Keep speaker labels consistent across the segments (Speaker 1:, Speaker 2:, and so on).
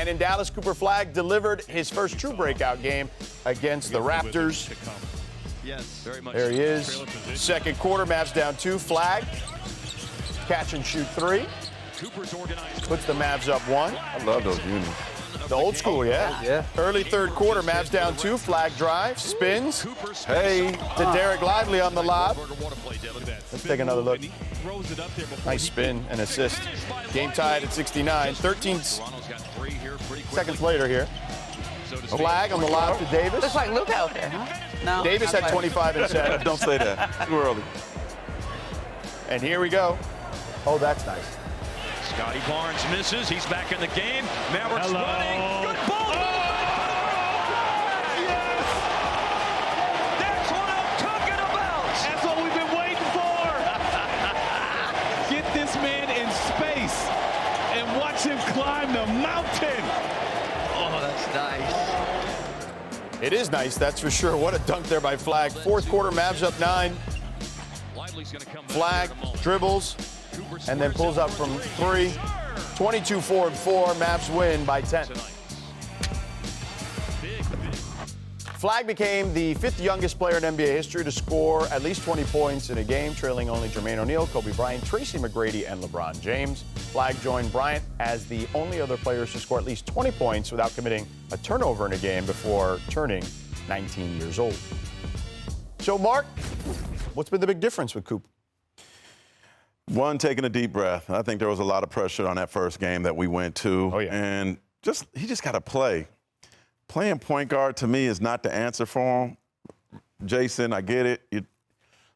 Speaker 1: Night in Dallas, Cooper Flagg delivered his first true breakout game against the Raptors.
Speaker 2: Yes, very much.
Speaker 1: There he is. Second quarter, Mavs down 2. Flagg, catch and shoot 3. Puts the Mavs up 1.
Speaker 3: I love those unis.
Speaker 1: The old school, yeah. Early third quarter, Mavs down 2. Flagg drives, spins.
Speaker 3: Hey.
Speaker 1: To Derek Lively on the lob. Let's take another look. Nice spin and assist. Game tied at 69. 13 seconds later here. Flagg on the lob to Davis.
Speaker 4: Looks like Luke out there, huh? No.
Speaker 1: Davis had 25 and 7.
Speaker 3: Don't say that. Too early.
Speaker 1: And here we go. Oh, that's nice.
Speaker 2: Scotty Barnes misses. He's back in the game. Mavericks running. Good ball.
Speaker 5: Yes!
Speaker 2: That's what I'm talking about.
Speaker 5: That's what we've been waiting for. Get this man in space and watch him climb the mountain.
Speaker 2: Oh, that's nice.
Speaker 1: It is nice, that's for sure. What a dunk there by Flagg. Fourth quarter, Mavs up 9. Flagg dribbles and then pulls up from 3. 22-4-4. Mavs win by 10. Flagg became the 5th youngest player in NBA history to score at least 20 points in a game, trailing only Jermaine O'Neal, Kobe Bryant, Tracy McGrady, and LeBron James. Flagg joined Bryant as the only other players to score at least 20 points without committing a turnover in a game before turning 19 years old. So, Mark, what's been the big difference with Coop?
Speaker 3: One, taking a deep breath. I think there was a lot of pressure on that first game that we went to.
Speaker 1: Oh, yeah.
Speaker 3: And he just got to play. Playing point guard, to me, is not the answer for him. Jason, I get it. You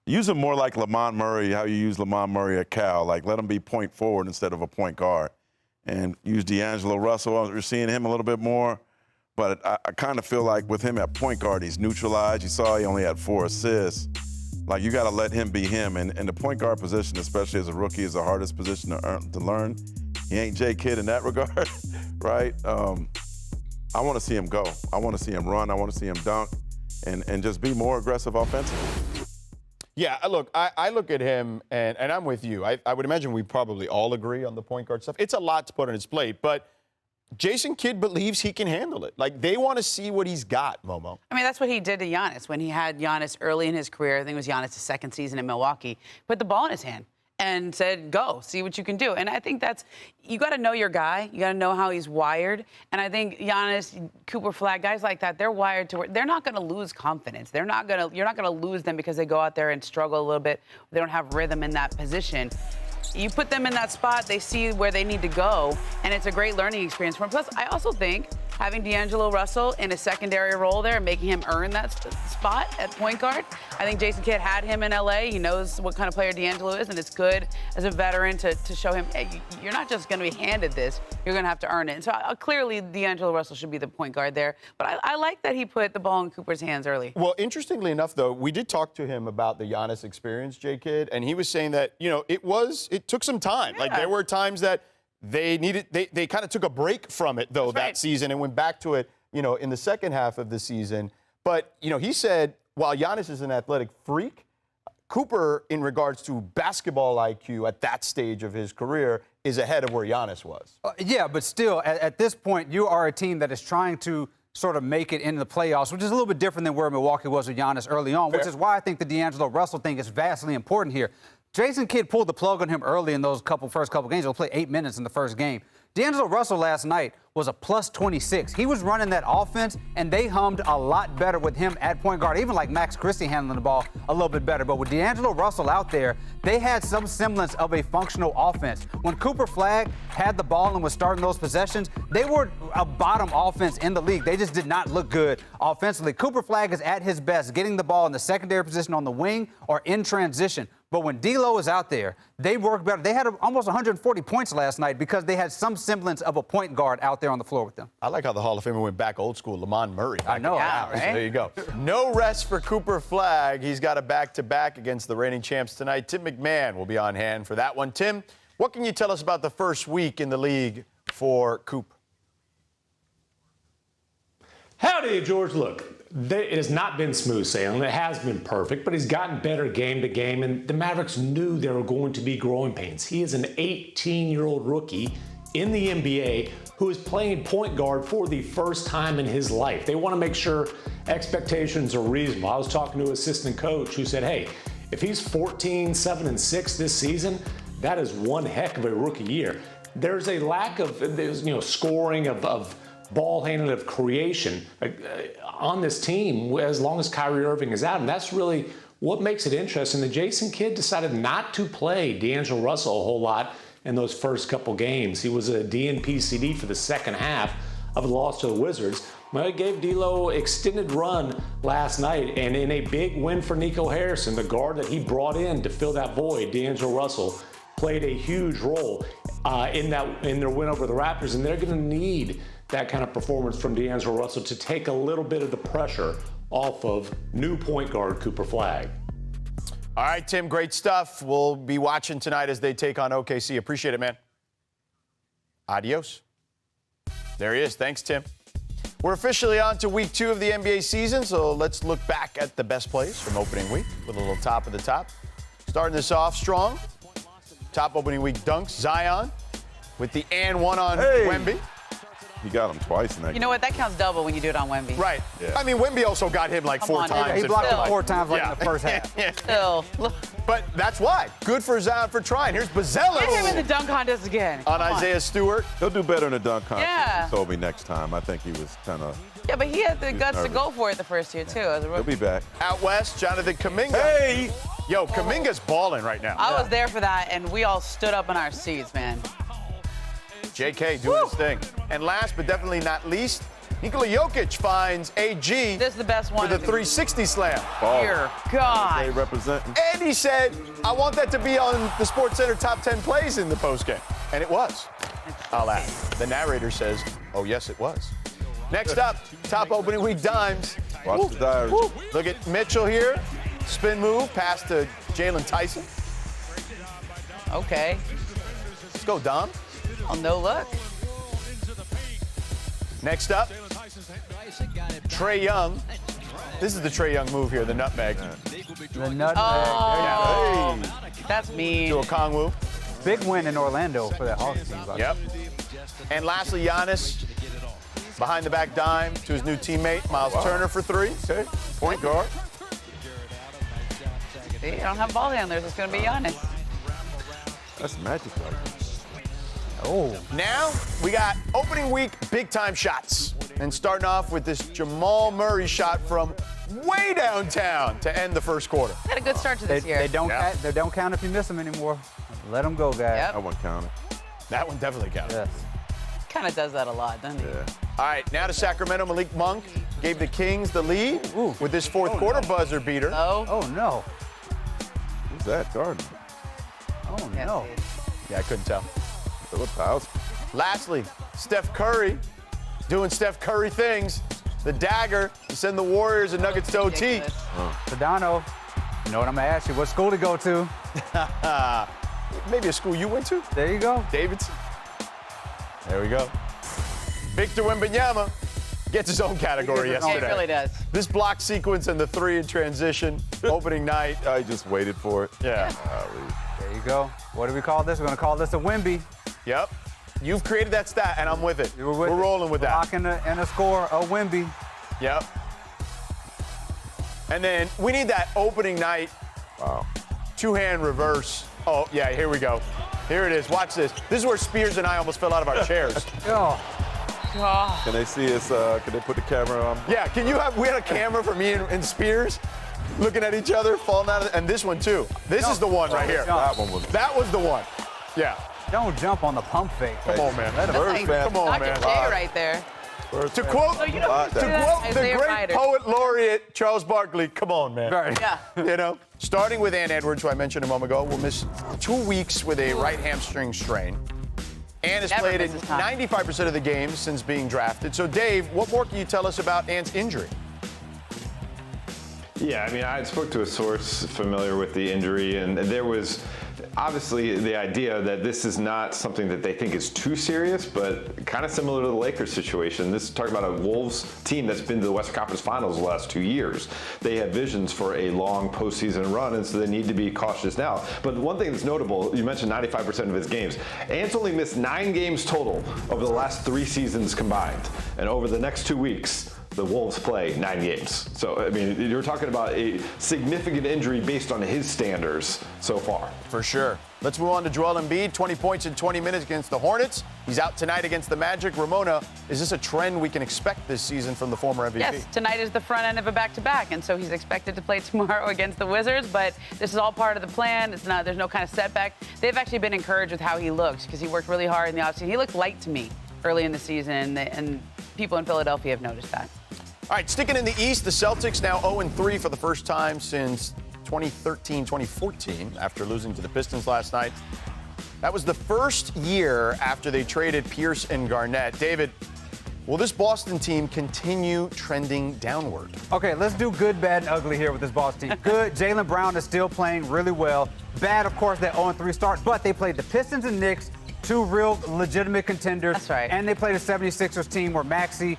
Speaker 3: use him more like Lamont Murray, how you use Lamont Murray at Cal. Like, let him be point forward instead of a point guard. And use D'Angelo Russell. We're seeing him a little bit more. But I kind of feel like with him at point guard, he's neutralized. You saw he only had 4 assists. Like, you got to let him be him. And the point guard position, especially as a rookie, is the hardest position to learn. He ain't J. Kidd in that regard, right? I want to see him go. I want to see him run. I want to see him dunk and just be more aggressive offensively.
Speaker 1: Yeah, look, I look at him, and I'm with you. I would imagine we probably all agree on the point guard stuff. It's a lot to put on his plate, but Jason Kidd believes he can handle it. Like, they want to see what he's got, Momo.
Speaker 4: I mean, that's what he did to Giannis when he had Giannis early in his career. I think it was Giannis' second season in Milwaukee. Put the ball in his hand and said, go, see what you can do. And I think you got to know your guy. You got to know how he's wired. And I think Giannis, Cooper Flagg, guys like that, they're wired to they're not going to lose confidence. You're not going to lose them because they go out there and struggle a little bit. They don't have rhythm in that position. You put them in that spot, they see where they need to go, and it's a great learning experience for them. Plus, I also think having D'Angelo Russell in a secondary role there, making him earn that spot at point guard. I think Jason Kidd had him in L.A. He knows what kind of player D'Angelo is, and it's good as a veteran to show him, hey, you're not just going to be handed this, you're going to have to earn it. And so clearly, D'Angelo Russell should be the point guard there. But I like that he put the ball in Cooper's hands early.
Speaker 1: Well, interestingly enough, though, we did talk to him about the Giannis experience, J. Kidd, and he was saying that, it took some time. Yeah. Like, there were times that they kind of took a break from it, though, that season and went back to it, in the second half of the season. But, he said, while Giannis is an athletic freak, Cooper, in regards to basketball IQ at that stage of his career, is ahead of where Giannis was.
Speaker 6: Yeah, but still, at this point, you are a team that is trying to sort of make it into the playoffs, which is a little bit different than where Milwaukee was with Giannis early on, which is why I think the D'Angelo Russell thing is vastly important here. Jason Kidd pulled the plug on him early in those first couple games. He'll play 8 minutes in the first game. D'Angelo Russell last night was a plus 26. He was running that offense, and they hummed a lot better with him at point guard, even like Max Christie handling the ball a little bit better. But with D'Angelo Russell out there, they had some semblance of a functional offense. When Cooper Flagg had the ball and was starting those possessions, they were a bottom offense in the league. They just did not look good offensively. Cooper Flagg is at his best, getting the ball in the secondary position on the wing or in transition. But when D'Lo is out there, they work better. They had almost 140 points last night because they had some semblance of a point guard out there on the floor with them.
Speaker 1: I like how the Hall of Famer went back old school, Lamont Murray.
Speaker 6: I know.
Speaker 4: Yeah, right?
Speaker 1: There you go. No rest for Cooper Flagg. He's got a back-to-back against the reigning champs tonight. Tim MacMahon will be on hand for that one. Tim, what can you tell us about the first week in the league for Coop?
Speaker 7: Howdy, George. Look, it has not been smooth sailing. It has been perfect, but he's gotten better game to game, and the Mavericks knew there were going to be growing pains. He is an 18-year-old rookie in the NBA who is playing point guard for the first time in his life. They want to make sure expectations are reasonable. I was talking to an assistant coach who said, hey, if he's 14, 7, and 6 this season, that is one heck of a rookie year. There's a lack of scoring, of ball handling, of creation on this team as long as Kyrie Irving is out. And that's really what makes it interesting. The Jason Kidd decided not to play D'Angelo Russell a whole lot in those first couple games. He was a DNP CD for the second half of the loss to the Wizards. Well, it gave D'Lo extended run last night, and in a big win for Nico Harrison, the guard that he brought in to fill that void, D'Angelo Russell, played a huge role in their win over the Raptors, and they're going to need that kind of performance from D'Angelo Russell to take a little bit of the pressure off of new point guard Cooper Flagg.
Speaker 1: All right, Tim, great stuff. We'll be watching tonight as they take on OKC. Appreciate it, man. Adios. There he is. Thanks, Tim. We're officially on to week 2 of the NBA season, so let's look back at the best plays from opening week with a little top of the top. Starting this off strong. Top opening week dunks. Zion with the and one on Wemby.
Speaker 3: He got him twice in that
Speaker 4: You know what? That counts double when you do it on Wemby.
Speaker 1: Right.
Speaker 3: Yeah.
Speaker 1: I mean, Wemby also got him like 4 times.
Speaker 6: He blocked him
Speaker 4: Still.
Speaker 6: 4 times in the first half.
Speaker 4: Still.
Speaker 1: But that's why. Good for Zion for trying. Here's Bazelis
Speaker 4: Get him in the dunk contest again.
Speaker 1: on
Speaker 4: Come
Speaker 1: Isaiah Stewart.
Speaker 3: He'll do better in the dunk contest.
Speaker 4: Yeah.
Speaker 3: He told me next time. I think he was kind of.
Speaker 4: Yeah, but he had the guts to
Speaker 3: nervous.
Speaker 4: go for it the first year, too. As a
Speaker 3: He'll
Speaker 4: rookie.
Speaker 3: be back.
Speaker 1: Out west, Jonathan Kuminga.
Speaker 3: Hey!
Speaker 1: Yo, Kuminga's balling right now.
Speaker 4: I was there for that, and we all stood up in our seats, man.
Speaker 1: JK doing his thing. And last but definitely not least, Nikola Jokic finds AG
Speaker 4: This is the best one.
Speaker 1: for the 360 slam.
Speaker 4: Dear
Speaker 3: They
Speaker 4: God.
Speaker 3: representing.
Speaker 1: And he said, I want that to be on the SportsCenter top 10 plays in the postgame. And it was. I'll add. The narrator says, oh, yes, it was. Next up, top opening week dimes.
Speaker 3: Watch the diary.
Speaker 1: Look at Mitchell here. Spin move, pass to Jalen Tyson.
Speaker 4: Okay.
Speaker 1: Let's go, Dom.
Speaker 4: Oh, no look.
Speaker 1: Next up, Trae Young. This is the Trae Young move here, the nutmeg.
Speaker 6: The nutmeg.
Speaker 4: Oh,
Speaker 1: Hey,
Speaker 4: that's mean.
Speaker 1: to Okongwu.
Speaker 6: Big win in Orlando for that Hawks team. by the
Speaker 1: Yep. And lastly, Giannis, behind the back dime to his new teammate, Miles Turner for 3. Okay. Point guard.
Speaker 4: See, you don't have ball handlers. It's going to be Giannis.
Speaker 3: That's magic, right?
Speaker 6: Oh,
Speaker 1: Now we got opening week big time shots. And starting off with this Jamal Murray shot from way downtown to end the first quarter.
Speaker 4: Had a good start to this year.
Speaker 6: they don't
Speaker 1: Yeah.
Speaker 6: they don't count if you miss them anymore. Let them go, guys.
Speaker 4: Yep.
Speaker 3: That one counted.
Speaker 1: That one definitely counted.
Speaker 6: Yes.
Speaker 4: Kind of does that a lot, doesn't he?
Speaker 3: Yeah.
Speaker 1: All right, now to Sacramento. Malik Monk gave the Kings the lead with this fourth quarter buzzer beater.
Speaker 4: Oh,
Speaker 6: Oh no.
Speaker 3: Who's that, Gardner?
Speaker 6: Oh
Speaker 4: can't
Speaker 6: no.
Speaker 4: see.
Speaker 1: Yeah, I couldn't tell.
Speaker 3: Philip House.
Speaker 1: Lastly, Steph Curry doing Steph Curry things. The dagger to send the Warriors and Nuggets to OT.
Speaker 4: Ridiculous.
Speaker 6: Sedano. You know what I'm gonna ask you? What school to go to?
Speaker 1: Maybe a school you went to?
Speaker 6: There you go.
Speaker 1: Davidson. There we go. Victor Wembanyama gets his own category
Speaker 6: He gets his
Speaker 4: Yeah,
Speaker 6: own.
Speaker 4: it
Speaker 1: yesterday.
Speaker 4: really does.
Speaker 1: This block sequence and the 3 in transition, opening night.
Speaker 3: I just waited for it.
Speaker 1: Yeah.
Speaker 6: There you go. What do we call this? We're gonna call this a Wemby.
Speaker 1: Yep. You've created that stat, and I'm with it.
Speaker 6: We're
Speaker 1: rolling with that.
Speaker 6: Block and a score, a Wemby.
Speaker 1: Yep. And then we need that opening night
Speaker 3: Wow.
Speaker 1: two-hand reverse. Oh, yeah, here we go. Here it is. Watch this. This is where Spears and I almost fell out of our chairs.
Speaker 6: Oh,
Speaker 4: Oh,
Speaker 3: Can they see us? Can they put the camera on?
Speaker 1: Yeah, we had a camera for me and Spears looking at each other, falling out of and this one too. This is the one right here.
Speaker 3: That one was.
Speaker 1: That was the one. Yeah.
Speaker 6: don't jump on the pump fake.
Speaker 1: Come on, man.
Speaker 6: Let him.
Speaker 3: Bird
Speaker 4: like,
Speaker 3: fan.
Speaker 1: Come on,
Speaker 4: Dr.
Speaker 1: man.
Speaker 4: J right there.
Speaker 3: Bird
Speaker 1: To
Speaker 3: fan.
Speaker 1: quote,
Speaker 4: So you know
Speaker 3: Like
Speaker 4: who
Speaker 1: to
Speaker 4: did
Speaker 3: that.
Speaker 1: quote the
Speaker 4: Isaiah
Speaker 1: great
Speaker 4: Ryder.
Speaker 1: poet laureate Charles Barkley, come on, man.
Speaker 6: Right.
Speaker 4: Yeah.
Speaker 1: You know, starting with Ann Edwards, who I mentioned a moment ago, will miss 2 weeks with a right hamstring strain. Ann has
Speaker 4: Never
Speaker 1: played in
Speaker 4: misses time.
Speaker 1: 95% of the games since being drafted. So, Dave, what more can you tell us about Ann's injury?
Speaker 8: Yeah, I mean, I spoke to a source familiar with the injury, and there was obviously the idea that this is not something that they think is too serious, but kind of similar to the Lakers situation. This is talking about a Wolves team that's been to the Western Conference Finals the last 2 years. They have visions for a long postseason run, and so they need to be cautious now. But one thing that's notable, you mentioned 95% of his games. Ant's only missed 9 games total over the last 3 seasons combined. And over the next 2 weeks, the Wolves play 9 games. So, I mean, you're talking about a significant injury based on his standards so far.
Speaker 1: For sure. Let's move on to Joel Embiid. 20 points in 20 minutes against the Hornets. He's out tonight against the Magic. Ramona, is this a trend we can expect this season from the former MVP?
Speaker 4: Yes, tonight is the front end of a back-to-back, and so he's expected to play tomorrow against the Wizards, but this is all part of the plan. There's no kind of setback. They've actually been encouraged with how he looks because he worked really hard in the offseason. He looked light to me early in the season, and people in Philadelphia have noticed that.
Speaker 1: All right, sticking in the East, the Celtics now 0-3 for the first time since 2013-2014 after losing to the Pistons last night. That was the first year after they traded Pierce and Garnett. David, will this Boston team continue trending downward?
Speaker 6: Okay, let's do good, bad, and ugly here with this Boston team. Good, Jaylen Brown is still playing really well. Bad, of course, that 0-3 start, but they played the Pistons and Knicks, 2 real legitimate contenders.
Speaker 4: That's right.
Speaker 6: And they played a 76ers team where Maxey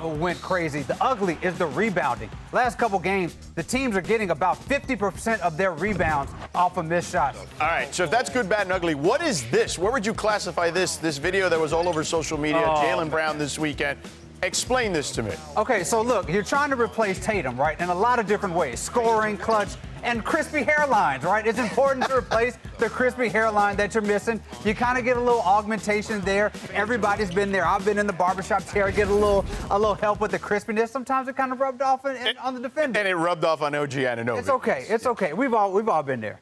Speaker 6: went crazy. The ugly is the rebounding. Last couple games, the teams are getting about 50% of their rebounds off of missed shots.
Speaker 1: All right, so if that's good, bad, and ugly, what is this? Where would you classify this video that was all over social media, Jaylen Brown this weekend? Explain this to me.
Speaker 6: Okay, so look, you're trying to replace Tatum, right, in a lot of different ways. Scoring, clutch, and crispy hairlines, right? It's important to replace the crispy hairline that you're missing. You kind of get a little augmentation there. Everybody's been there. I've been in the barbershop chair, get a little help with the crispiness. Sometimes it kind of rubbed off on the defender.
Speaker 1: And it rubbed off on OG Anunoby.
Speaker 6: It's okay. It's okay. We've all been there.